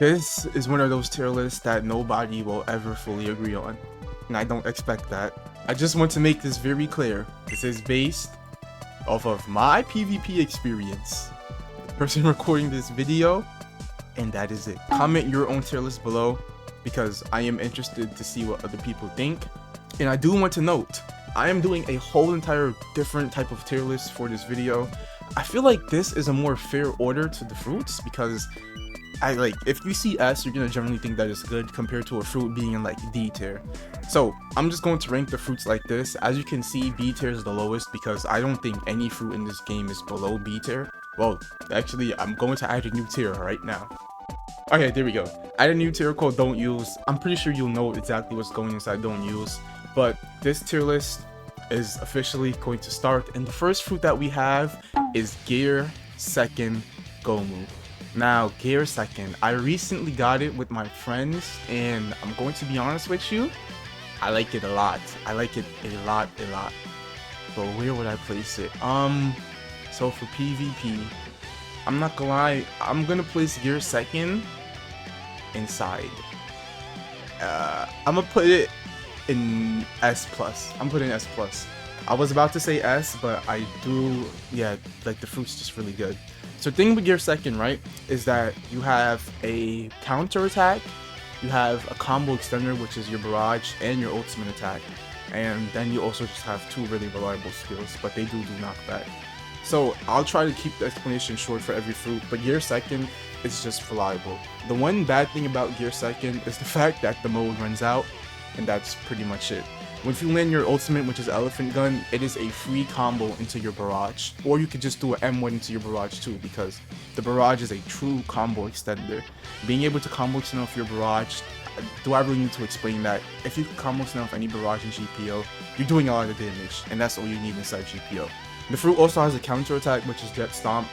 This is one of those tier lists that nobody will ever fully agree on, and I don't expect that. I just want to make this very clear. This is based off of my PvP experience, the person recording this video, and that is it. Comment your own tier list below because I am interested to see what other people think. And I do want to note, I am doing a whole entire different type of tier list for this video. I feel like this is a more fair order to the fruits because if you see S, you're gonna generally think that it's good compared to a fruit being in like D tier. So I'm just going to rank the fruits like this. As you can see, B tier is the lowest because I don't think any fruit in this game is below B tier. Well, actually, I'm going to add a new tier right now. Okay, there we go. Add a new tier called Don't Use. I'm pretty sure you'll know exactly what's going inside Don't Use. But this tier list is officially going to start. And the first fruit that we have is Gear Second Gomu. Now, Gear Second, I recently got it with my friends, and I'm going to be honest with you, I like it a lot. I like it a lot. But where would I place it? So for PvP, I'm not gonna lie, I'm gonna place Gear Second inside. I'm gonna put it in S+. I'm putting S+. I was about to say S, but I do, yeah, like the fruit's just really good. So the thing with Gear Second, right, is that you have a counter attack, you have a combo extender, which is your barrage, and your ultimate attack. And then you also just have two really reliable skills, but they do knockback. So I'll try to keep the explanation short for every fruit, but Gear Second is just reliable. The one bad thing about Gear Second is the fact that the mode runs out, and that's pretty much it. If you land your ultimate, which is Elephant Gun, it is a free combo into your barrage. Or you could just do an M1 into your barrage too, because the barrage is a true combo extender. Being able to combo extend off your barrage, do I really need to explain that? If you can combo extend off any barrage in GPO, you're doing a lot of damage, and that's all you need inside GPO. The fruit also has a counter attack, which is Jet Stomp.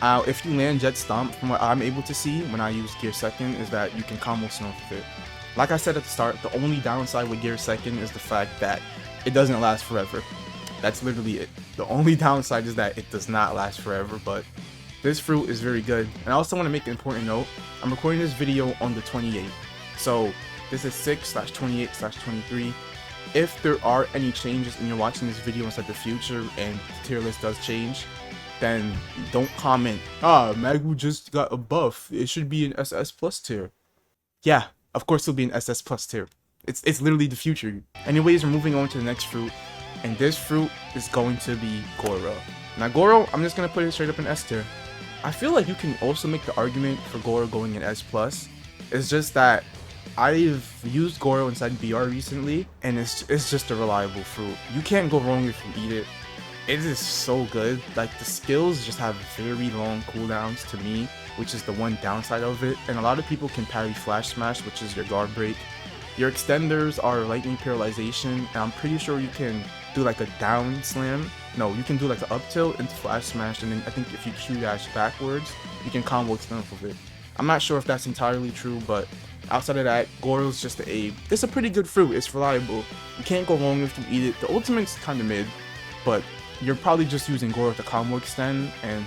If you land Jet Stomp, from what I'm able to see when I use Gear Second, is that you can combo extend off of it. Like I said at the start, the only downside with Gear Second is the fact that it doesn't last forever. That's literally it. The only downside is that it does not last forever, but this fruit is very good. And I also want to make an important note. I'm recording this video on the 28th. So this is 6/28/23. If there are any changes and you're watching this video inside the future and the tier list does change, then don't comment, Magu just got a buff, it should be an SS plus tier. Yeah. Of course it'll be an SS plus tier. It's literally the future. Anyways, we're moving on to the next fruit. And this fruit is going to be Goro. Now Goro, I'm just going to put it straight up in S tier. I feel like you can also make the argument for Goro going in S+. It's just that I've used Goro inside BR recently, and it's just a reliable fruit. You can't go wrong if you eat it. It is so good. Like, the skills just have very long cooldowns to me, which is the one downside of it. And a lot of people can parry Flash Smash, which is your guard break. Your extenders are Lightning Paralyzation, and I'm pretty sure you can do like a down slam. No, you can do like an up tilt into Flash Smash, and then I think if you Q dash backwards, you can combo extend off of it. I'm not sure if that's entirely true, but outside of that, Goro's just it's a pretty good fruit. It's reliable. You can't go wrong if you eat it. The ultimate's kind of mid, but you're probably just using Goro to combo extend and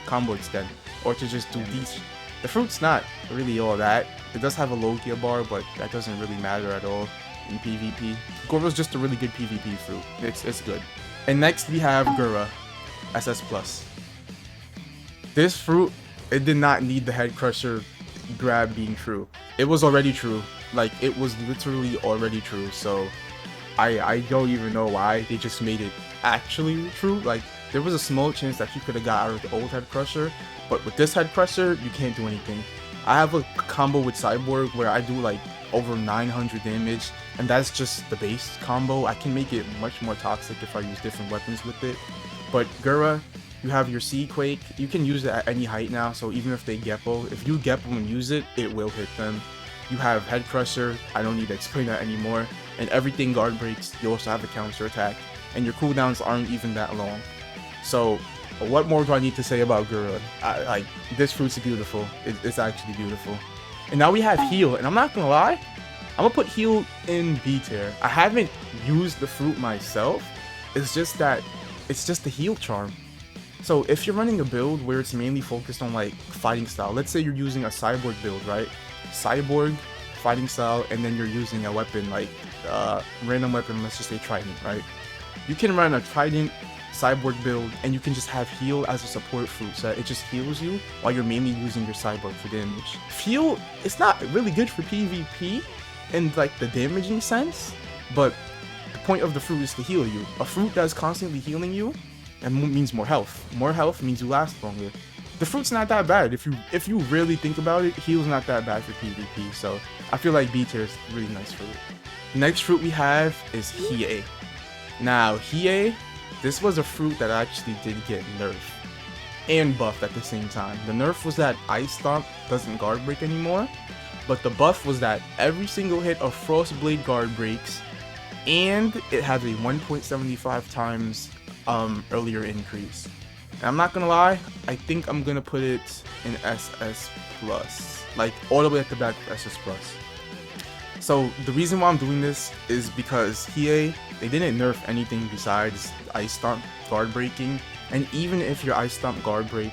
combo extend, or to just do these. The fruit's not really all that. It does have a low gear bar, but that doesn't really matter at all in PvP. Goro's just a really good PvP fruit. It's good. And next we have Gura, SS+. This fruit, it did not need the head crusher grab being true. It was already true. Like, it was literally already true, so I don't even know why they just made it actually true. Like, there was a small chance that you could have got out of the old head crusher, but with this head crusher, you can't do anything. I have a combo with Cyborg where I do like over 900 damage, and that's just the base combo. I can make it much more toxic if I use different weapons with it. But Gura, you have your Sea Quake. You can use it at any height now, so even if they Geppo, if you Geppo and use it, it will hit them. You have Head Crusher, I don't need to explain that anymore, and everything guard breaks. You also have a counter attack, and your cooldowns aren't even that long. So what more do I need to say about Gura? Like, this fruit's beautiful. It's actually beautiful. And now we have Heal, and I'm not gonna lie, I'm gonna put Heal in B tier. I haven't used the fruit myself. It's just that it's just the heal charm. So if you're running a build where it's mainly focused on like fighting style, let's say you're using a cyborg build, right? Cyborg, fighting style, and then you're using a weapon like random weapon, let's just say Trident, right? You can run a Trident cyborg build and you can just have heal as a support fruit, so it just heals you while you're mainly using your cyborg for damage. Heal, it's not really good for PvP in like the damaging sense, but the point of the fruit is to heal you. A fruit that's constantly healing you and means more health. More health means you last longer. The fruit's not that bad. If you really think about it, heal's not that bad for PvP, so I feel like B tier is really nice fruit. Next fruit we have is Hiei. Now Hiei, this was a fruit that actually did get nerfed and buffed at the same time. The nerf was that Ice Stomp doesn't guard break anymore, but the buff was that every single hit of Frost Blade guard breaks, and it has a 1.75 times earlier increase. And I'm not gonna lie, I think I'm gonna put it in SS plus, like all the way at the back of SS plus. So the reason why I'm doing this is because Hiei, they didn't nerf anything besides Ice Stomp guard breaking, and even if your Ice Stomp guard break,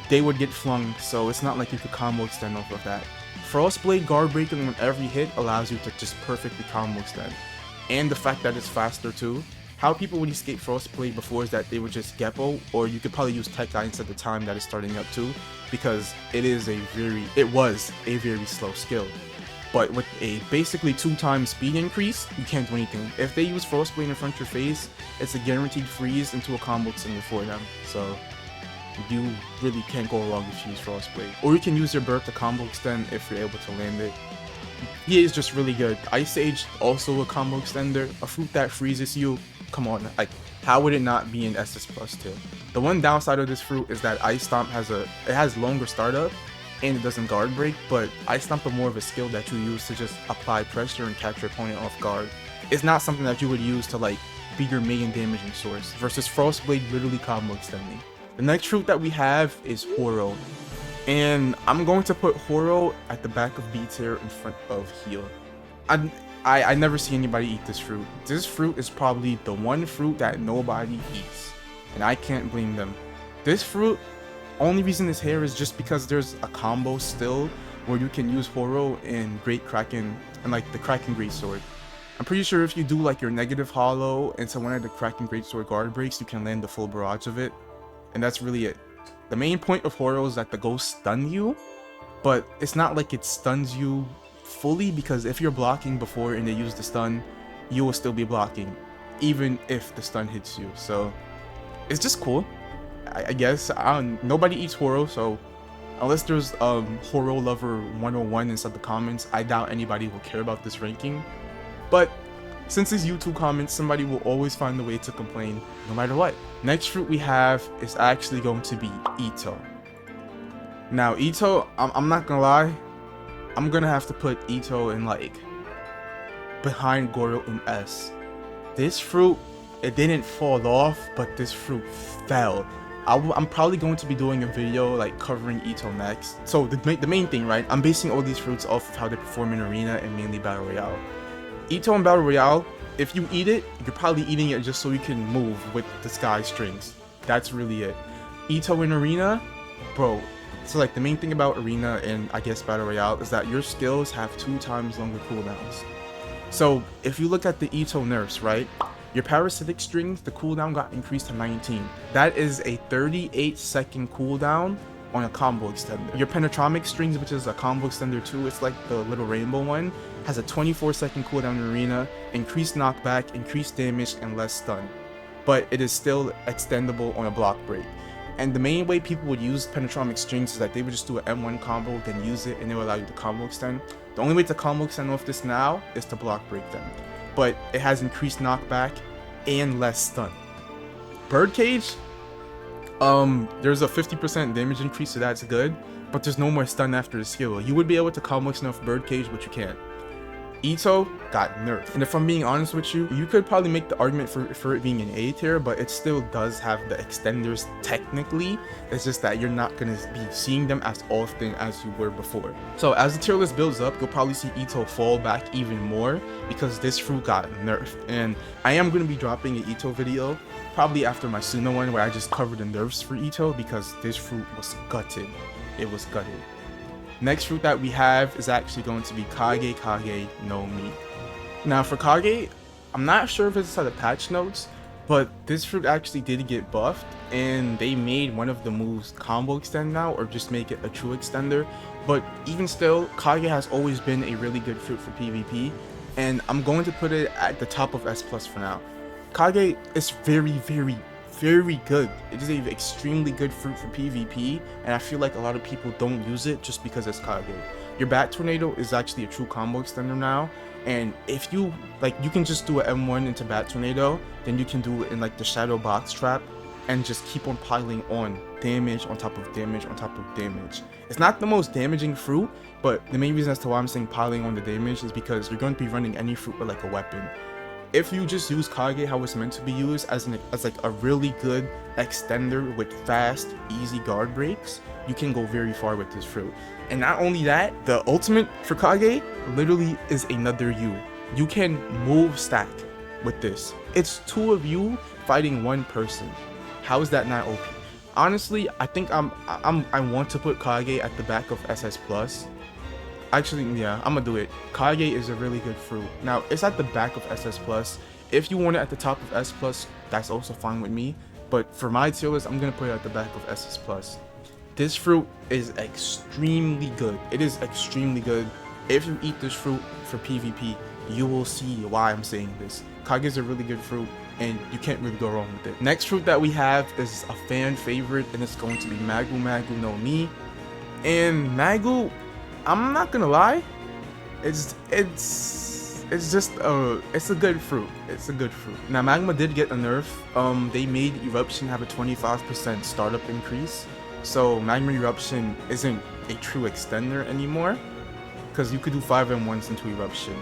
they would get flung, so it's not like you could combo extend off of that. Frostblade guard breaking on every hit allows you to just perfectly combo extend, and the fact that it's faster too. How people would escape Frostblade before is that they would just Geppo, or you could probably use Tech Guidance at the time that is starting up too, because it was a very slow skill. But with a basically 2x speed increase, you can't do anything. If they use Frostblade in front of your face, it's a guaranteed freeze into a combo extender for them. So you really can't go wrong if you use Frostblade. Or you can use your burst to combo extend if you're able to land it. He is just really good. Ice Age, also a combo extender. A fruit that freezes you. Come on, like, how would it not be in SS plus tier? The one downside of this fruit is that Ice Stomp has longer startup, and it doesn't guard break, but Ice Stomp is more of a skill that you use to just apply pressure and catch your opponent off guard. It's not something that you would use to like be your main damaging source, versus Frostblade literally combo extending. The next fruit that we have is Horo, and I'm going to put Horo at the back of B tier in front of Heal. I never see anybody eat this fruit. This fruit is probably the one fruit that nobody eats, and I can't blame them. This fruit, only reason it's here is just because there's a combo still where you can use Horo in Great Kraken and like the Kraken Greatsword. I'm pretty sure if you do like your negative hollow into one of the Kraken Greatsword guard breaks, you can land the full barrage of it, and that's really it. The main point of Horo is that the ghosts stun you, but it's not like it stuns you fully, because if you're blocking before and they use the stun, you will still be blocking even if the stun hits you. So it's just cool, I guess. Nobody eats Horo, so unless there's Horo lover 101 inside the comments, I doubt anybody will care about this ranking. But since it's YouTube comments, somebody will always find a way to complain no matter what. Next fruit we have is actually going to be Ito. Now Ito, I'm not gonna lie, I'm gonna have to put Ito in like behind Goro in S. This fruit, it didn't fall off, but this fruit fell. I'm probably going to be doing a video like covering Ito next. So the main thing, right? I'm basing all these fruits off of how they perform in Arena and mainly Battle Royale. Ito in Battle Royale, if you eat it, you're probably eating it just so you can move with the sky strings. That's really it. Ito in Arena, bro. So like the main thing about Arena and I guess Battle Royale is that your skills have 2 times longer cooldowns. So if you look at the Ito nerfs, right? Your parasitic strings, the cooldown got increased to 19. That is a 38-second cooldown on a combo extender. Your penetromic strings, which is a combo extender too, it's like the little rainbow one, has a 24-second cooldown in Arena, increased knockback, increased damage, and less stun. But it is still extendable on a block break. And the main way people would use penetromic strings is that they would just do an M1 combo, then use it, and it will allow you to combo extend. The only way to combo extend off this now is to block break them. But it has increased knockback and less stun. Birdcage, there's a 50% damage increase, so that's good, but there's no more stun after the skill. You would be able to combo extend off Birdcage, but you can't. Ito got nerfed. And if I'm being honest with you, you could probably make the argument for it being an A tier, but it still does have the extenders technically. It's just that you're not going to be seeing them as often as you were before. So as the tier list builds up, you'll probably see Ito fall back even more because this fruit got nerfed. And I am going to be dropping an Ito video probably after my Suna one where I just covered the nerfs for Ito because this fruit was gutted. It was gutted. Next fruit that we have is actually going to be Kage no Mi. Now for Kage, I'm not sure if it's at the patch notes, but this fruit actually did get buffed and they made one of the moves combo extend now or just make it a true extender. But even still, Kage has always been a really good fruit for PvP and I'm going to put it at the top of S+ for now. Kage is very good. It is an extremely good fruit for PvP, and I feel like a lot of people don't use it just because it's Kage. Your Bat Tornado is actually a true combo extender now, and if you like, you can just do an M1 into Bat Tornado, then you can do it in like the Shadow Box Trap, and just keep on piling on damage on top of damage on top of damage. It's not the most damaging fruit, but the main reason as to why I'm saying piling on the damage is because you're going to be running any fruit with like a weapon. If you just use Kage how it's meant to be used as like a really good extender with fast, easy guard breaks, you can go very far with this fruit. And not only that, the ultimate for Kage literally is another you. You can move stack with this. It's two of you fighting one person. How is that not OP? Honestly, I think I want to put Kage at the back of SS+. Actually, yeah, I'm gonna do it. Kage is a really good fruit. Now, it's at the back of SS+. If you want it at the top of S+, that's also fine with me. But for my tier list, I'm gonna put it at the back of SS+. This fruit is extremely good. It is extremely good. If you eat this fruit for PvP, you will see why I'm saying this. Kage is a really good fruit, and you can't really go wrong with it. Next fruit that we have is a fan favorite, and it's going to be Magu no Mi. And Magu, I'm not gonna lie, it's a good fruit. It's a good fruit. Now Magma did get a nerf. They made Eruption have a 25% startup increase, so Magma Eruption isn't a true extender anymore because you could do 5 M1s into Eruption.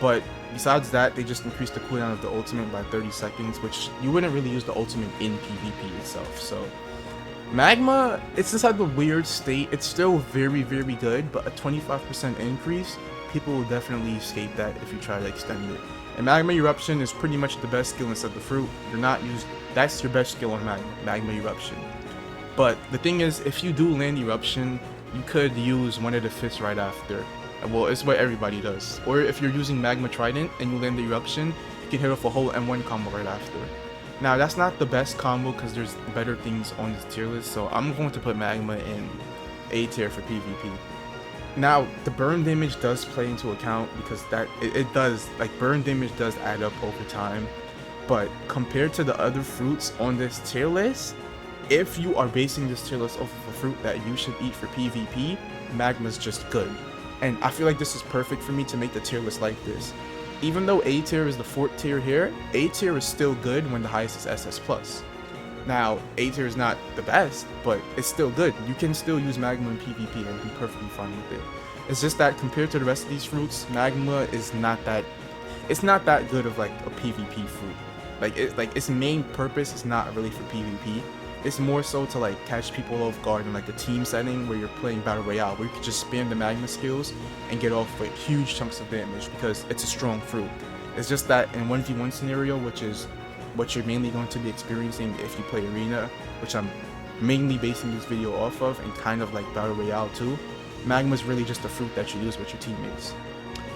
But besides that, they just increased the cooldown of the ultimate by 30 seconds, which you wouldn't really use the ultimate in PvP itself. So Magma, it's just at the weird state. It's still very good, but a 25% increase, people will definitely escape that if you try to extend it. And Magma Eruption is pretty much the best skill instead of the fruit. That's your best skill on Magma Eruption. But the thing is, if you do land Eruption, you could use one of the fists right after. Well, it's what everybody does. Or if you're using Magma Trident and you land the Eruption, you can hit off a whole M1 combo right after. Now, that's not the best combo because there's better things on this tier list, so I'm going to put Magma in A tier for PvP. Now, the burn damage does play into account because it does, like, burn damage does add up over time. But compared to the other fruits on this tier list, if you are basing this tier list off of a fruit that you should eat for PvP, Magma's just good. And I feel like this is perfect for me to make the tier list like this. Even though A tier is the 4th tier here, A tier is still good when the highest is SS+. Now, A tier is not the best, but it's still good. You can still use Magma in PvP and be perfectly fine with it. It's just that compared to the rest of these fruits, Magma is not that good of like a PvP fruit. Like its main purpose is not really for PvP. It's more so to like catch people off guard in like a team setting where you're playing Battle Royale, where you can just spam the Magma skills and get off like huge chunks of damage because it's a strong fruit. It's just that in 1v1 scenario, which is what you're mainly going to be experiencing if you play Arena, which I'm mainly basing this video off of, and kind of like Battle Royale too, Magma's really just a fruit that you use with your teammates.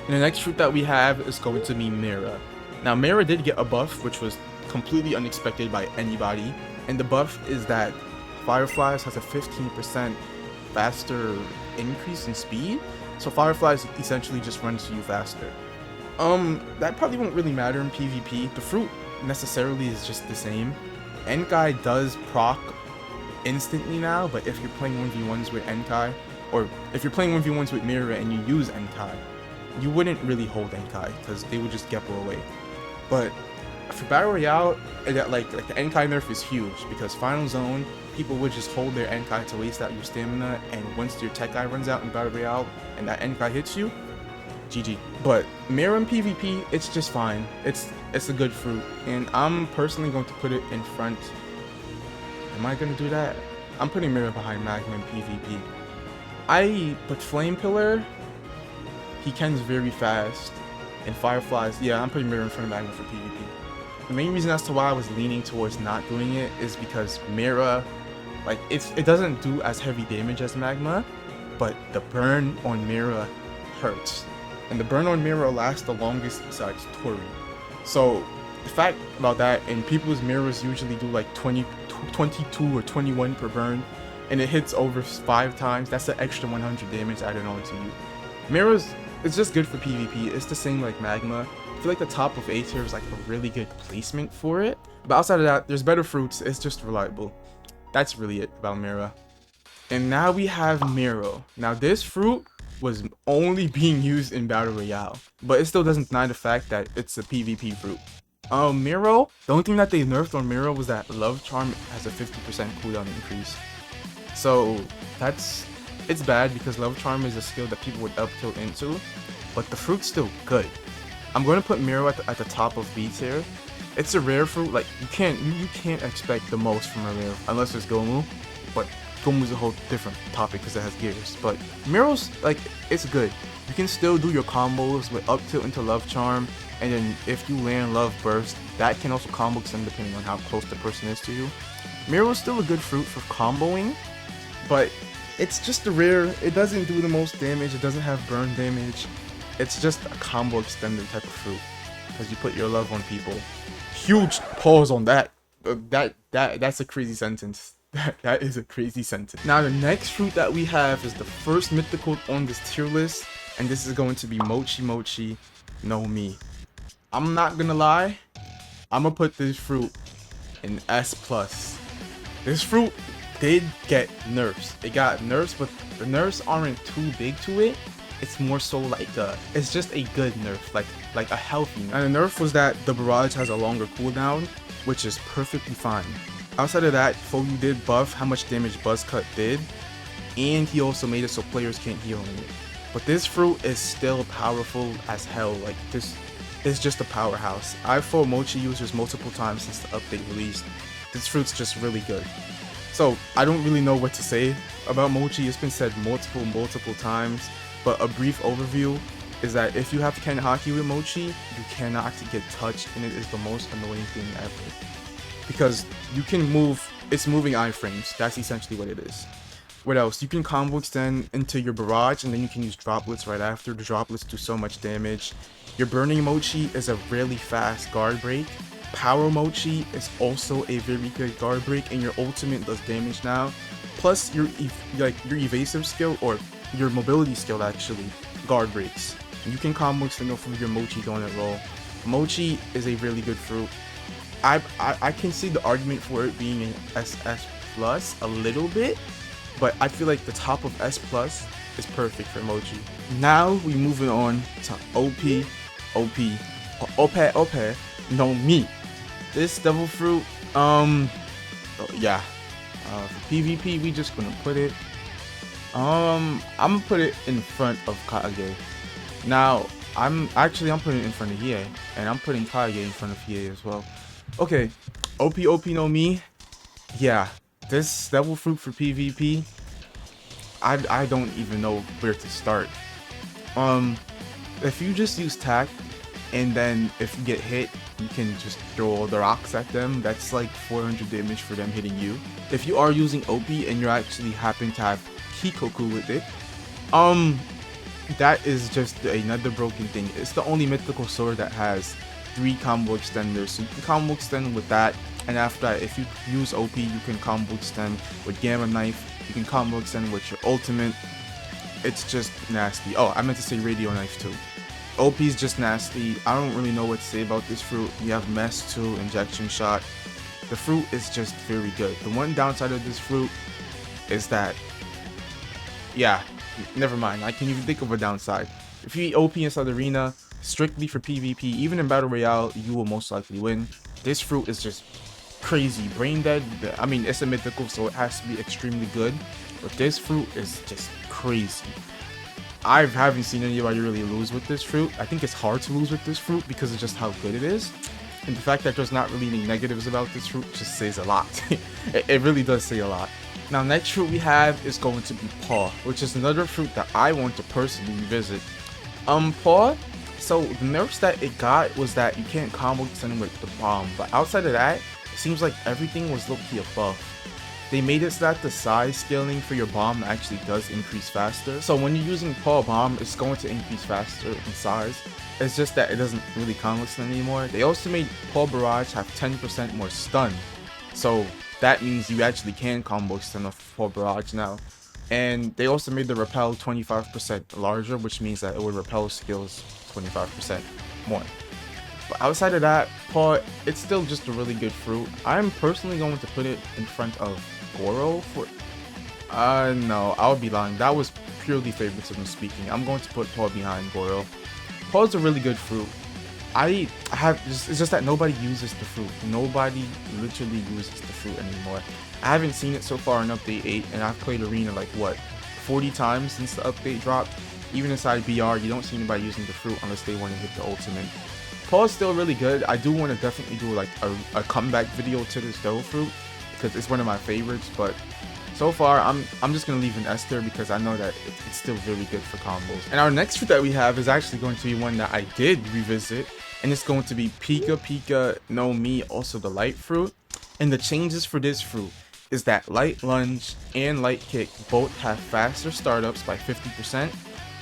And the next fruit that we have is going to be Mera. Now Mera did get a buff, which was completely unexpected by anybody. And the buff is that Fireflies has a 15% faster increase in speed. So Fireflies essentially just runs to you faster. That probably won't really matter in PvP. The fruit necessarily is just the same. Enkai does proc instantly now, but if you're playing 1v1s with Enkai, or if you're playing 1v1s with Mera and you use Enkai, you wouldn't really hold Enkai because they would just Geppo away. But for Battle Royale, like the Enkai nerf is huge because Final Zone, people would just hold their Enkai to waste out your stamina, and once your Tech Eye runs out in Battle Royale and that Enkai hits you, GG. But Mera in PvP, it's just fine. It's a good fruit, and I'm personally going to put it in front. Am I gonna do that? I'm putting Mera behind Magma in PvP. I put Flame Pillar. He cans very fast, and Fireflies. Yeah, I'm putting Mera in front of Magma for PvP. The main reason as to why I was leaning towards not doing it is because Mera, like it doesn't do as heavy damage as Magma, but the burn on Mera hurts, and the burn on Mera lasts the longest besides Tori. So the fact about that, and people's Meras usually do like 22 or 21 per burn, and it hits over 5 times. That's an extra 100 damage added on to you. Mera's, it's just good for PvP. It's the same like Magma. I feel like the top of A tier is like a really good placement for it. But outside of that, there's better fruits. It's just reliable. That's really it about Mera. And now we have Mero. Now this fruit was only being used in Battle Royale, but it still doesn't deny the fact that it's a PvP fruit. Mero, the only thing that they nerfed on Mero was that Love Charm has a 50% cooldown increase. So it's bad because Love Charm is a skill that people would up tilt into, but the fruit's still good. I'm going to put Mero at the top of B tier. It's a rare fruit. Like you can't expect the most from a rare unless it's Gomu, but Gomu's a whole different topic because it has gears. But Mero's like, it's good. You can still do your combos with up tilt into Love Charm, and then if you land Love Burst, that can also combo extend depending on how close the person is to you. Mero's still a good fruit for comboing, but it's just a rare. It doesn't do the most damage. It doesn't have burn damage. It's just a combo extender type of fruit because you put your love on people. Huge pause on that. That's a crazy sentence. That is a crazy sentence. Now the next fruit that we have is the first mythical on this tier list, and this is going to be Mochi no Mi. I'm not gonna lie, I'm gonna put this fruit in S+. This fruit did get nerfs. It got nerfs, but the nerfs aren't too big to it. It's more so like it's just a good nerf, like a healthy nerf. And the nerf was that the barrage has a longer cooldown, which is perfectly fine. Outside of that, Fogu did buff how much damage Buzz Cut did, and he also made it so players can't heal in it. But this fruit is still powerful as hell. Like this is just a powerhouse. I've fought Mochi users multiple times since the update released. This fruit's just really good. So I don't really know what to say about Mochi. It's been said multiple times. But a brief overview is that if you have Ken Haki with Mochi, you cannot get touched, and it is the most annoying thing ever. Because you can move, it's moving iframes, that's essentially what it is. What else? You can combo extend into your barrage, and then you can use droplets right after. The droplets do so much damage. Your burning Mochi is a really fast guard break. Power Mochi is also a very good guard break, and your ultimate does damage now. Plus your evasive skill, or your mobility skill actually, guard breaks. You can combo extend from your Mochi donut roll. Mochi is a really good fruit. I can see the argument for it being an SS plus a little bit, but I feel like the top of S plus is perfect for Mochi. Now we moving on to OP no Mi. This devil fruit, yeah. For PvP, we just gonna put it. I'm gonna put it in front of Kage. Now, I'm putting it in front of Hiei, and I'm putting Kage in front of Hiei as well. Okay, OP no Mi. Yeah, this devil fruit for PvP, I don't even know where to start. If you just use tact, and then if you get hit, you can just throw all the rocks at them. That's like 400 damage for them hitting you. If you are using OP and you're actually happen to have Kikoku with it, that is just another broken thing. It's the only mythical sword that has 3 combo extenders, so you can combo extend with that, and after that, if you use OP, you can combo extend with Gamma Knife, you can combo extend with your ultimate. It's just nasty. Oh, I meant to say Radio Knife too. OP is just nasty. I don't really know what to say about this fruit. You have Mess 2, Injection Shot. The fruit is just very good. The one downside of this fruit is that, yeah, never mind. I can't even think of a downside. If you eat OP inside the arena, strictly for PvP, even in Battle Royale, you will most likely win. This fruit is just crazy. Brain dead. I mean, it's a mythical, so it has to be extremely good. But this fruit is just crazy. I haven't seen anybody really lose with this fruit. I think it's hard to lose with this fruit because of just how good it is. And the fact that there's not really any negatives about this fruit just says a lot. It really does say a lot. Now, next fruit we have is going to be paw, which is another fruit that I want to personally revisit. Paw, so the nerfs that it got was that you can't combo extend with the bomb, but outside of that, it seems like everything was low-key a buff. They made it so that the size scaling for your bomb actually does increase faster. So when you're using paw bomb, it's going to increase faster in size. It's just that it doesn't really combo extend anymore. They also made paw barrage have 10% more stun. So that means you actually can combo extend off paw barrage now. And they also made the repel 25% larger, which means that it would repel skills 25% more. But outside of that, paw, it's still just a really good fruit. I'm personally going to put it in front of Goro for... no, I would be lying. That was purely favoritism speaking. I'm going to put paw behind Goro. Paw is a really good fruit. It's just that nobody uses the fruit. Nobody literally uses the fruit anymore. I haven't seen it so far in update 8, and I've played arena like what, 40 times since the update dropped. Even inside BR, you don't see anybody using the fruit unless they want to hit the ultimate. Paw is still really good. I do want to definitely do like a comeback video to this dough fruit because it's one of my favorites, but so far I'm just gonna leave an S tier because I know that it's still very good for combos. And our next fruit that we have is actually going to be one that I did revisit, and it's going to be Pika no Mi, also the light fruit. And the changes for this fruit is that light lunge and light kick both have faster startups by 50%.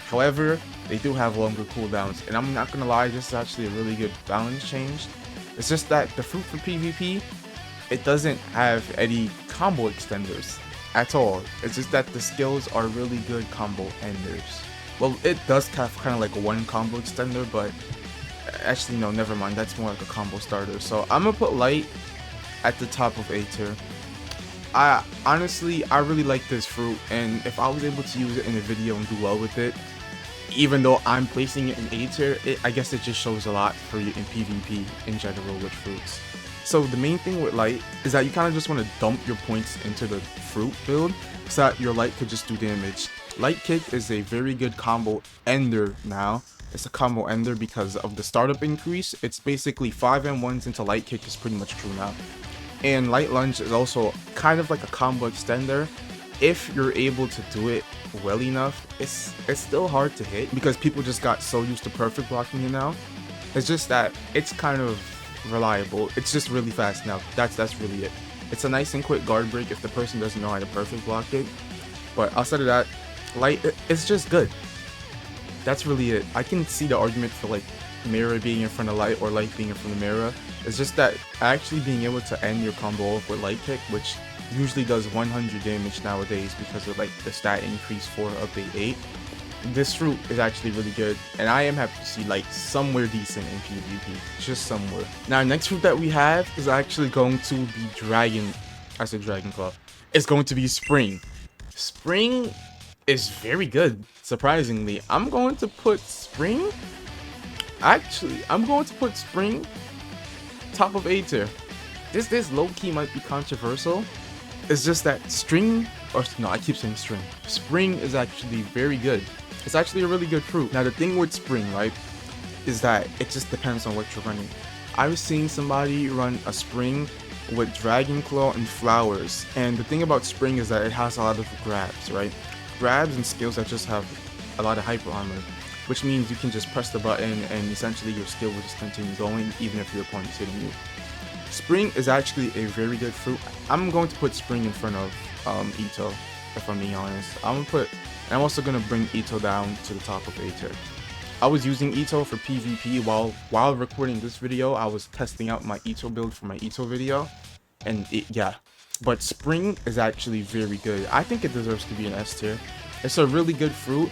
However, they do have longer cooldowns, and I'm not gonna lie, this is actually a really good balance change. It's just that the fruit for PvP, it doesn't have any combo extenders at all. It's just that the skills are really good combo enders. Well, it does have kind of like one combo extender, but actually no, never mind, that's more like a combo starter. So I'm gonna put light at the top of A tier. Honestly, I really like this fruit, and if I was able to use it in a video and do well with it, even though I'm placing it in A tier, I guess it just shows a lot for you in PvP in general with fruits. So the main thing with light is that you kind of just want to dump your points into the fruit build so that your light could just do damage. Light kick is a very good combo ender now. It's a combo ender because of the startup increase. It's basically 5 M1s into light kick is pretty much true now. And light lunge is also kind of like a combo extender. If you're able to do it well enough, it's still hard to hit because people just got so used to perfect blocking it now. It's just that it's kind of reliable. It's just really fast now. That's really it. It's a nice and quick guard break if the person doesn't know how to perfect block it. But outside of that, light, it's just good. That's really it. I can see the argument for like Mera being in front of light or light being in front of Mera. It's just that actually being able to end your combo off with light kick, which usually does 100 damage nowadays because of like the stat increase for update 8. This fruit is actually really good, and I am happy to see like somewhere decent in PvP, just somewhere. Now, next fruit that we have is actually going to be Dragon Claw. It's going to be Spring. Spring is very good, surprisingly. I'm going to put Spring. Actually, I'm going to put Spring top of A tier. This low-key might be controversial. It's just that Spring is actually very good. It's actually a really good fruit. Now the thing with Spring, right, is that it just depends on what you're running. I was seeing somebody run a Spring with Dragon Claw and Flowers, and the thing about Spring is that it has a lot of grabs, right? Grabs and skills that just have a lot of hyper armor, which means you can just press the button and essentially your skill will just continue going even if your opponent's hitting you. Spring is actually a very good fruit. I'm going to put Spring in front of Ito, if I'm being honest. I'm also going to bring Ito down to the top of A tier. I was using Ito for PvP while recording this video. I was testing out my Ito build for my Ito video, and yeah. But Spring is actually very good. I think it deserves to be an S tier. It's a really good fruit,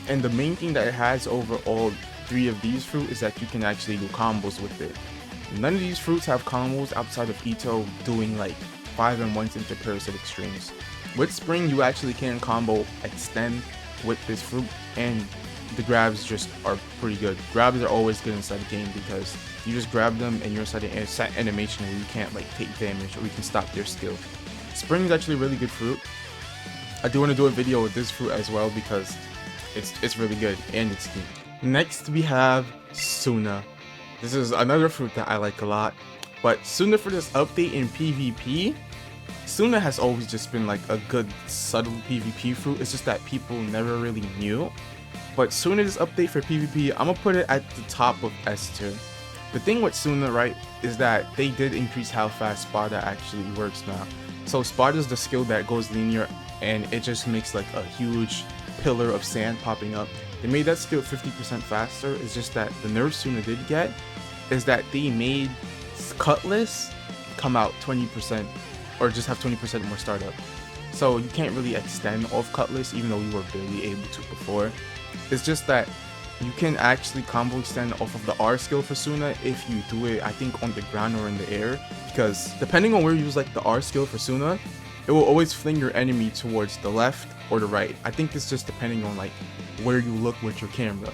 and the main thing that it has over all 3 of these fruit is that you can actually do combos with it. None of these fruits have combos outside of Ito doing like 5 M1s into parasitic strings. With Spring, you actually can combo extend with this fruit, and the grabs just are pretty good. Grabs are always good inside the game because you just grab them and you're inside a set animation where you can't like take damage or you can stop their skill. Spring is actually a really good fruit. I do want to do a video with this fruit as well because It's really good and it's cute. Next we have Suna. This is another fruit that I like a lot. But Suna for this update in PvP, Suna has always just been like a good subtle PvP fruit. It's just that people never really knew. But Suna this update for PvP, I'm gonna put it at the top of S tier. The thing with Suna, right, is that they did increase how fast Spada actually works now. So Spada is the skill that goes linear and it just makes like a huge pillar of sand popping up. They made that skill 50% faster. It's just that the nerf Suna did get is that they made Cutlass come out 20% or just have 20% more startup. So you can't really extend off Cutlass even though you were barely able to before. It's just that you can actually combo extend off of the R skill for Suna if you do it, I think, on the ground or in the air. Because depending on where you use like the R skill for Suna, it will always fling your enemy towards the left or the right. I think it's just depending on like where you look with your camera.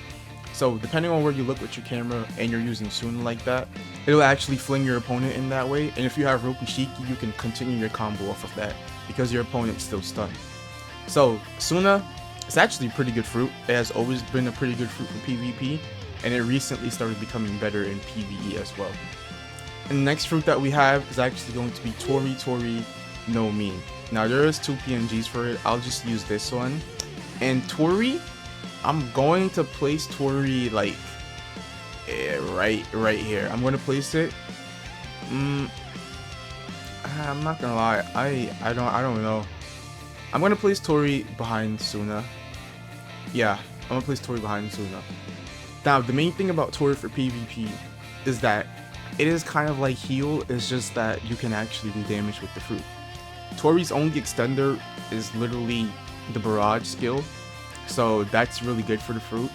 So depending on where you look with your camera and you're using Suna like that, it'll actually fling your opponent in that way. And if you have Roku Shiki, you can continue your combo off of that because your opponent's still stunned. So Suna, it's actually a pretty good fruit. It has always been a pretty good fruit for PvP, and it recently started becoming better in PvE as well. And the next fruit that we have is actually going to be Tori no Mi. Now there is 2 PNGs for it. I'll just use this one. And Tori, I'm going to place Tori like right here. I'm going to place it. I'm not gonna lie. I don't know. I'm gonna place Tori behind Suna. Yeah, I'm gonna place Tori behind Suna. Now, the main thing about Tori for PvP is that it is kind of like heal, it's just that you can actually do damage with the fruit. Tori's only extender is literally the barrage skill, so that's really good for the fruit.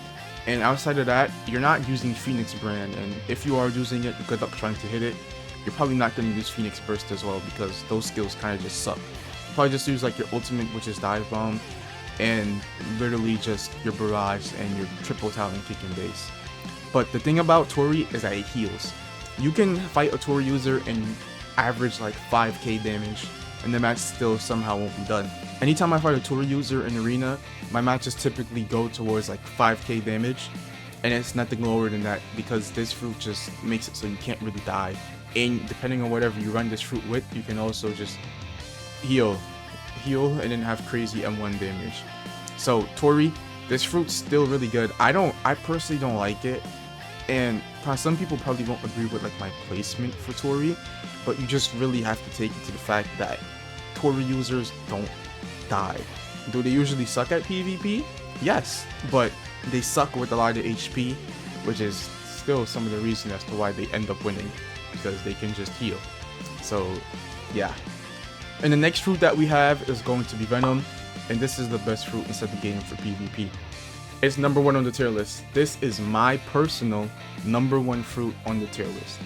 And outside of that, you're not using Phoenix Brand, and if you are using it, good luck trying to hit it. You're probably not going to use Phoenix Burst as well because those skills kind of just suck. You probably just use like your ultimate, which is Dive Bomb, and literally just your barrage and your triple talon kick and base. But the thing about Tori is that it heals. You can fight a Tori user and average like 5k damage and the match still somehow won't be done. Anytime I fight a Tori user in arena, my matches typically go towards like 5k damage, and it's nothing lower than that because this fruit just makes it so you can't really die. And depending on whatever you run this fruit with, you can also just heal and then have crazy M1 damage. So Tori, this fruit's still really good. I personally don't like it, and some people probably won't agree with like my placement for Tori, but you just really have to take it to the fact that Tori users don't die. Do they usually suck at PvP? Yes, but they suck with a lot of HP, which is still some of the reason as to why they end up winning, because they can just heal. So yeah. And the next fruit that we have is going to be Venom, and this is the best fruit inside the game for PvP. It's number 1 on the tier list. This is my personal number 1 fruit on the tier list.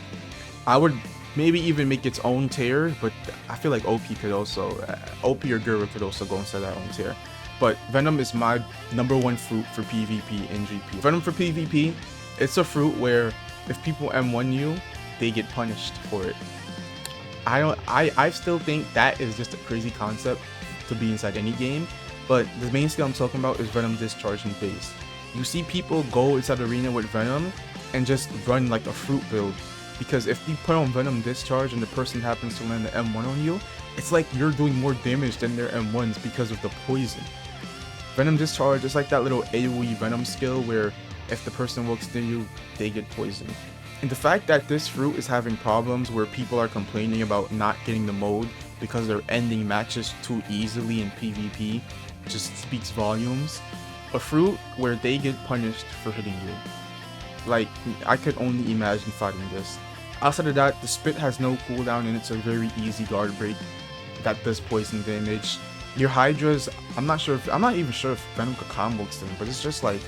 I would maybe even make its own tier, but I feel like OP could also, OP or Gura could also go inside that own tier. But Venom is my number 1 fruit for PvP and GPO. Venom for PvP, it's a fruit where if people M1 you, they get punished for it. I still think that is just a crazy concept to be inside any game, but the main skill I'm talking about is Venom Discharge and base. You see people go inside the arena with Venom and just run like a fruit build, because if you put on Venom Discharge and the person happens to land the M1 on you, it's like you're doing more damage than their M1s because of the poison. Venom Discharge is like that little AoE Venom skill where if the person walks near you, they get poisoned. And the fact that this fruit is having problems where people are complaining about not getting the mode because they're ending matches too easily in PvP just speaks volumes. A fruit where they get punished for hitting you. Like, I could only imagine fighting this. Outside of that, the spit has no cooldown and it's a very easy guard break that does poison damage. Your Hydras, I'm not even sure if Venom could combo them, but it's just like,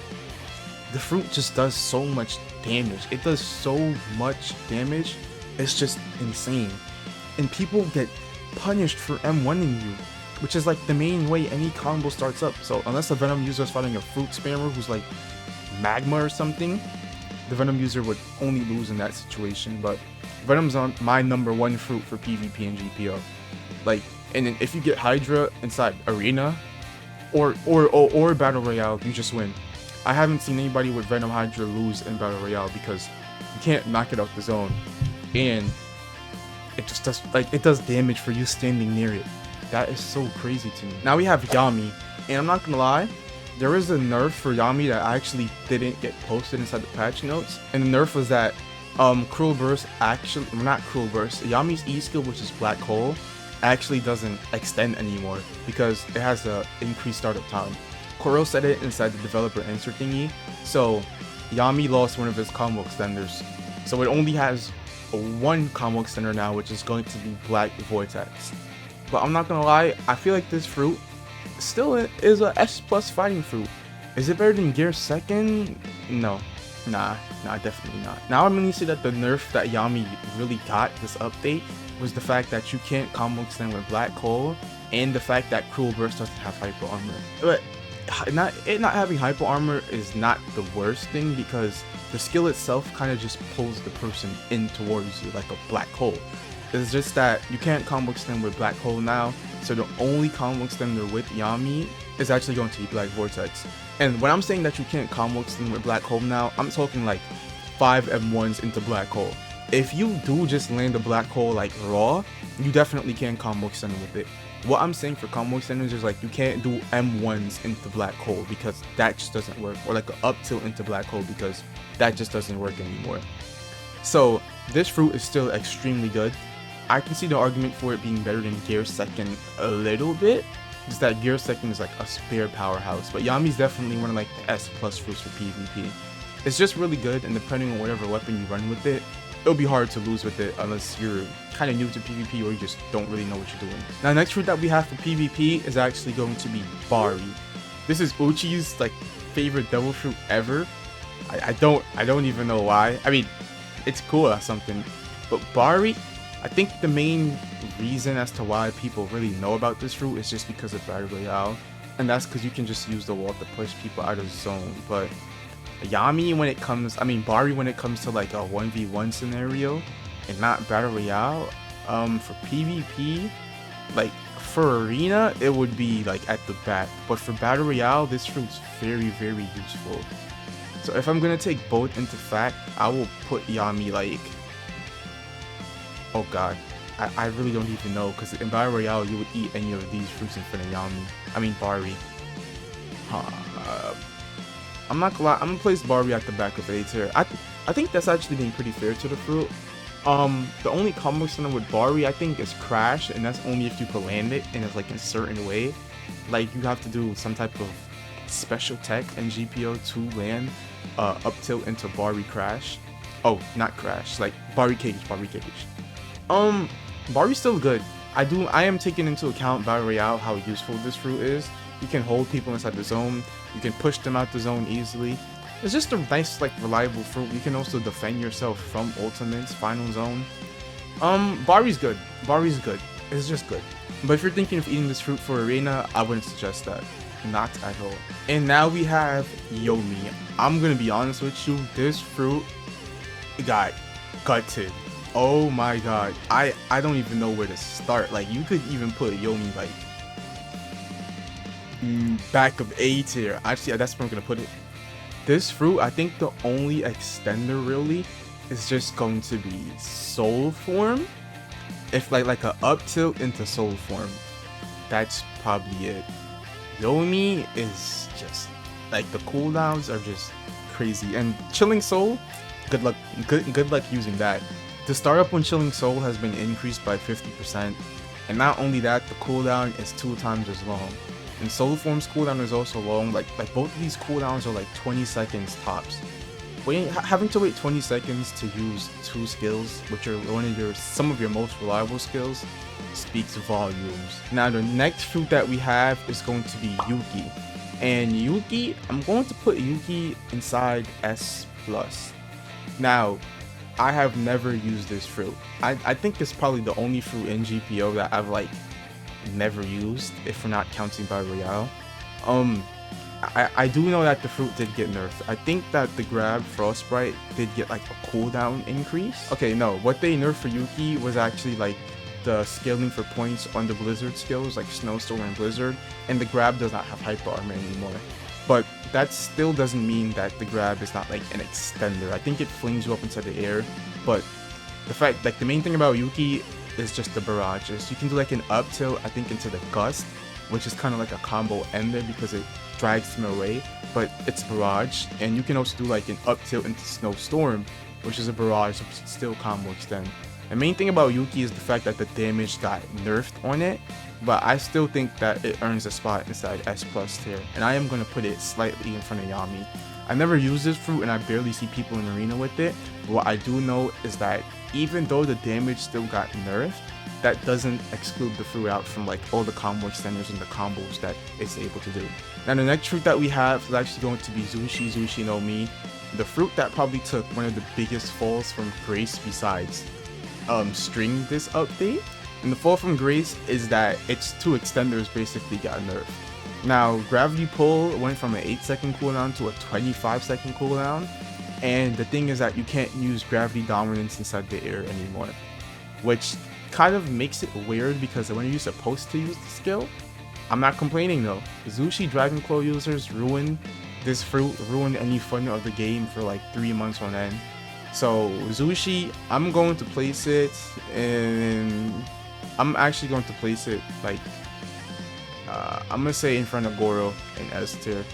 the fruit just does so much damage. It does so much damage. It's just insane. And people get punished for M1ing you, which is like the main way any combo starts up. So unless a Venom user is fighting a fruit spammer who's like magma or something, the Venom user would only lose in that situation. But Venom's on my number 1 fruit for PvP and GPO. Like, and then if you get Hydra inside arena, or Battle Royale, you just win. I haven't seen anybody with Venom Hydra lose in Battle Royale because you can't knock it out the zone, and it just does, like, it does damage for you standing near it. That is so crazy to me. Now we have Yami, and I'm not gonna lie, there is a nerf for Yami that actually didn't get posted inside the patch notes, and the nerf was that Cruel Burst actually, not Cruel Burst, Yami's E skill, which is Black Hole, actually doesn't extend anymore because it has a increased startup time. Goro said it inside the developer answer thingy, so Yami lost one of his combo extenders, so it only has one combo extender now, which is going to be Black Vortex. But I'm not gonna lie, I feel like this fruit still is a S+ fighting fruit. Is it better than Gear 2nd? No. Nah, definitely not. Now I'm gonna say that the nerf that Yami really got this update was the fact that you can't combo extend with Black Hole, and the fact that Cruel Burst doesn't have hyper armor. But not having hyper armor is not the worst thing, because the skill itself kind of just pulls the person in towards you like a black hole. It's just that you can't combo extend with Black Hole now, so the only combo extender with Yami is actually going to be Black Vortex. And when I'm saying that you can't combo extend with Black Hole now, I'm talking like 5 M1s into Black Hole. If you do just land a Black Hole like raw, you definitely can combo extend with it. What I'm saying for combo extenders is like you can't do M1s into Black Hole because that just doesn't work, or like an up tilt into Black Hole because that just doesn't work anymore. So this fruit is still extremely good. I can see the argument for it being better than Gear 2nd a little bit, just that Gear 2nd is like a spare powerhouse, but Yami's definitely one of like the S+ fruits for PvP. It's just really good, and depending on whatever weapon you run with it, it'll be hard to lose with it unless you're kind of new to PvP or you just don't really know what you're doing. Now, next fruit that we have for PvP is actually going to be Bari. This is Uchi's like favorite devil fruit ever. I don't even know why. I mean, it's cool or something, but Bari, I think the main reason as to why people really know about this fruit is just because of Battle Royale, and that's because you can just use the wall to push people out of zone. But Yami, when it comes, I mean Bari, when it comes to like a 1v1 scenario and not Battle Royale, for PvP, like for Arena, it would be like at the back, but for Battle Royale, this fruit's very, very useful. So if I'm gonna take both into fact, I will put Yami like, oh god, I really don't even know, because in Battle Royale you would eat any of these fruits in front of Yami. I mean Bari. I'm not gonna lie, I'm gonna place Bari at the back of A tier. I think that's actually being pretty fair to the fruit. The only combo center with Bari I think is Crash, and that's only if you can land it in like a certain way. Like you have to do some type of special tech and GPO to land up tilt into Bari Crash. Oh, not Crash, like Bari Kage. Bari's still good. I am taking into account Battle Royale how useful this fruit is. You can hold people inside the zone, you can push them out the zone easily. It's just a nice, like, reliable fruit. You can also defend yourself from ultimates, final zone. Bari's good. It's just good. But if you're thinking of eating this fruit for Arena, I wouldn't suggest that. Not at all. And now we have Yomi. I'm gonna be honest with you, this fruit got gutted. Oh my god. I don't even know where to start. Like, you could even put Yomi like back of A tier. Actually, that's where I'm gonna put it. This fruit, I think the only extender really is just going to be soul form. If like a up tilt into soul form, that's probably it. Yomi is just like, the cooldowns are just crazy, and chilling soul, good luck using that. The startup on chilling soul has been increased by 50%, and not only that, the cooldown is 2 times as long. And soul form's cooldown is also long. Like both of these cooldowns are like 20 seconds tops. Having to wait 20 seconds to use 2 skills, which are some of your most reliable skills, speaks volumes. Now the next fruit that we have is going to be Yuki. And Yuki, I'm going to put Yuki inside S+. Now, I have never used this fruit. I think it's probably the only fruit in GPO that I've like never used, if we're not counting Battle Royale. I do know that the fruit did get nerfed. I think that the grab Frostbite did get like a cooldown increase. Okay, no, what they nerfed for Yuki was actually like the scaling for points on the Blizzard skills like Snowstorm and Blizzard, and the grab does not have hyper armor anymore. But that still doesn't mean that the grab is not like an extender. I think it flings you up into the air, but the fact, like the main thing about Yuki is just the barrages. You can do like an up tilt, I think, into the gust, which is kind of like a combo ender because it drags him away, but it's barrage. And you can also do like an up tilt into Snowstorm, which is a barrage, which still combo extend. The main thing about Yuki is the fact that the damage got nerfed on it, but I still think that it earns a spot inside S+ tier, and I am going to put it slightly in front of Yami. I never use this fruit and I barely see people in arena with it, but what I do know is that even though the damage still got nerfed, that doesn't exclude the fruit out from like all the combo extenders and the combos that it's able to do. Now the next fruit that we have is actually going to be Zushi no Mi, the fruit that probably took one of the biggest falls from grace besides string this update. And the fall from grace is that its two extenders basically got nerfed. Now gravity pull went from an 8-second cooldown to a 25-second cooldown, and the thing is that you can't use gravity dominance inside the air anymore, which kind of makes it weird because when you're supposed to use the skill, I'm not complaining though. Zushi Dragon Claw users ruined this fruit, ruined any fun of the game for like 3 months on end. So Zushi, I'm going to place it, and I'm actually going to place it like I'm gonna say in front of Goro in S tier,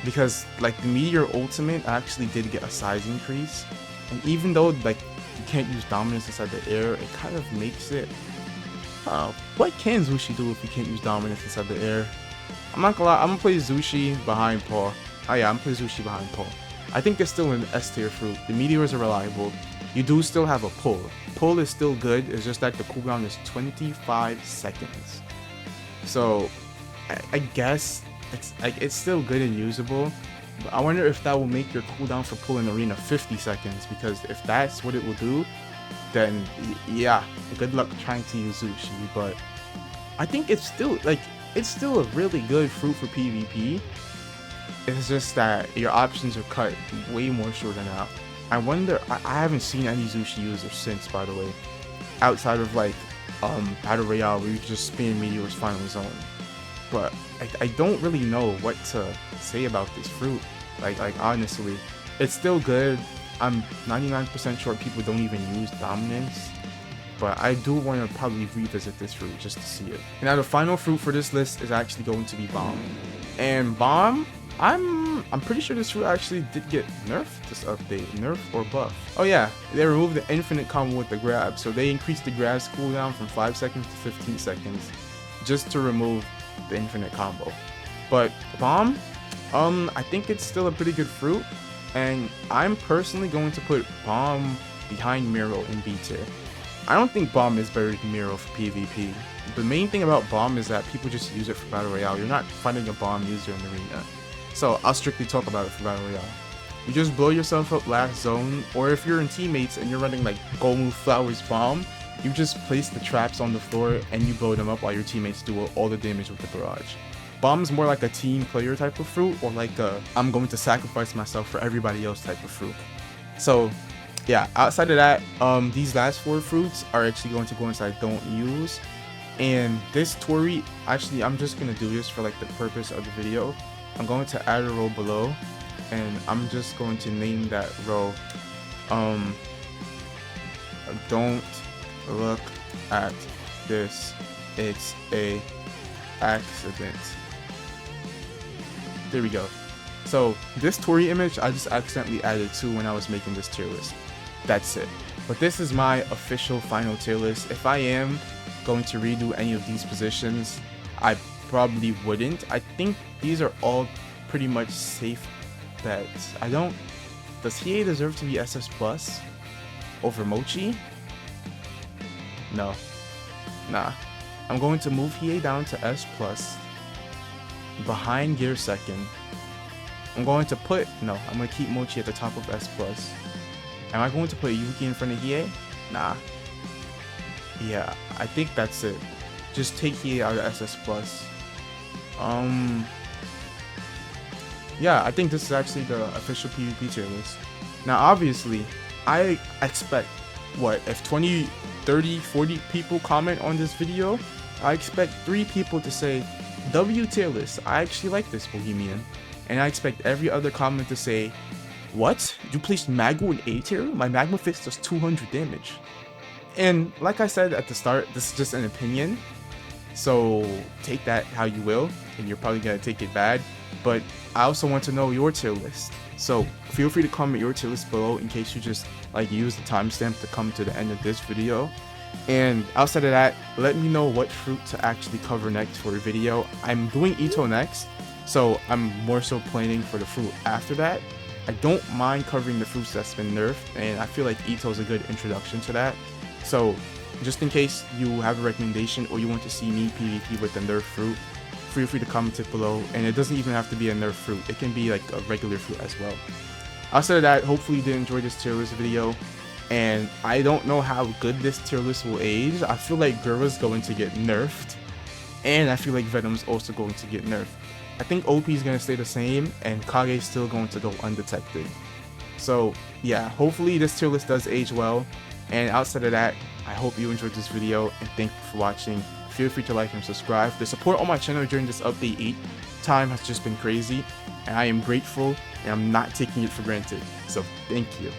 because like the Meteor Ultimate actually did get a size increase, and even though like you can't use dominance inside the air, it kind of makes it what can Zushi do if you can't use dominance inside the air? I'm not gonna lie, I'm gonna play Zushi behind Paul. Oh yeah, I'm gonna play Zushi behind Paul. I think it's still an S tier fruit. The meteors are reliable. You do still have a pull. Pull is still good, it's just that the cooldown is 25 seconds. So I guess it's still good and usable, but I wonder if that will make your cooldown for pull in arena 50 seconds, because if that's what it will do, then yeah, good luck trying to use Zushi. But I think it's still a really good fruit for PvP. It's just that your options are cut way more shorter now. I wonder, I haven't seen any Zushi users since, by the way, outside of like Battle Royale where you can just spin Meteor's final zone. But I don't really know what to say about this fruit. Like honestly, it's still good. I'm 99% sure people don't even use dominance, but I do want to probably revisit this fruit just to see it. And now the final fruit for this list is actually going to be Bomb. And Bomb, I'm pretty sure this fruit actually did get nerfed this update. Nerf or buff? Oh yeah, they removed the infinite combo with the grab, so they increased the grab's cooldown from 5 seconds to 15 seconds just to remove the infinite combo. But Bomb, I think it's still a pretty good fruit, and I'm personally going to put Bomb behind Mero in B tier. I don't think Bomb is better than Mero for PvP. The main thing about Bomb is that people just use it for Battle Royale. You're not finding a Bomb user in the arena. So I'll strictly talk about it for Battle Royale. You just blow yourself up last zone, or if you're in teammates and you're running like Gomu Flowers Bomb, you just place the traps on the floor and you blow them up while your teammates do all the damage with the barrage. Bomb's more like a team player type of fruit, or like a I'm going to sacrifice myself for everybody else type of fruit. So yeah, outside of that, these last 4 fruits are actually going to go inside don't use. And this Tori, actually I'm just gonna do this for like the purpose of the video. I'm going to add a row below, and I'm just going to name that row don't look at this, it's a accident. There we go. So this Tori image I just accidentally added to when I was making this tier list. That's it. But this is my official final tier list. If I am going to redo any of these positions, I probably wouldn't. I think these are all pretty much safe bets. Does Hiei deserve to be SS plus over Mochi? No. Nah. I'm going to move Hiei down to S plus behind Gear second. I'm going to keep Mochi at the top of S plus. Am I going to put Yuki in front of Hiei? Nah. Yeah, I think that's it. Just take Hiei out of SS plus. Yeah, I think this is actually the official PvP tier list. Now obviously, I expect what, if 20, 30, 40 people comment on this video, I expect 3 people to say, W tier list, I actually like this Bohemian. And I expect every other comment to say, what? You placed Magu in A tier? My Magma Fist does 200 damage. And like I said at the start, this is just an opinion. So take that how you will, and you're probably gonna take it bad. But I also want to know your tier list. So feel free to comment your tier list below in case you just like use the timestamp to come to the end of this video. And outside of that, let me know what fruit to actually cover next for a video. I'm doing Ito next, so I'm more so planning for the fruit after that. I don't mind covering the fruits that's been nerfed, and I feel like Ito is a good introduction to that. So just in case you have a recommendation or you want to see me PvP with the nerf fruit, feel free to comment it below. And it doesn't even have to be a nerf fruit, it can be like a regular fruit as well. Outside of that, hopefully you did enjoy this tier list video. And I don't know how good this tier list will age. I feel like Gura's going to get nerfed, and I feel like Venom's also going to get nerfed. I think OP is going to stay the same, and Kage is still going to go undetected. So yeah, hopefully this tier list does age well. And outside of that, I hope you enjoyed this video, and thank you for watching. Feel free to like and subscribe. The support on my channel during this update time has just been crazy, and I am grateful, and I'm not taking it for granted. So thank you.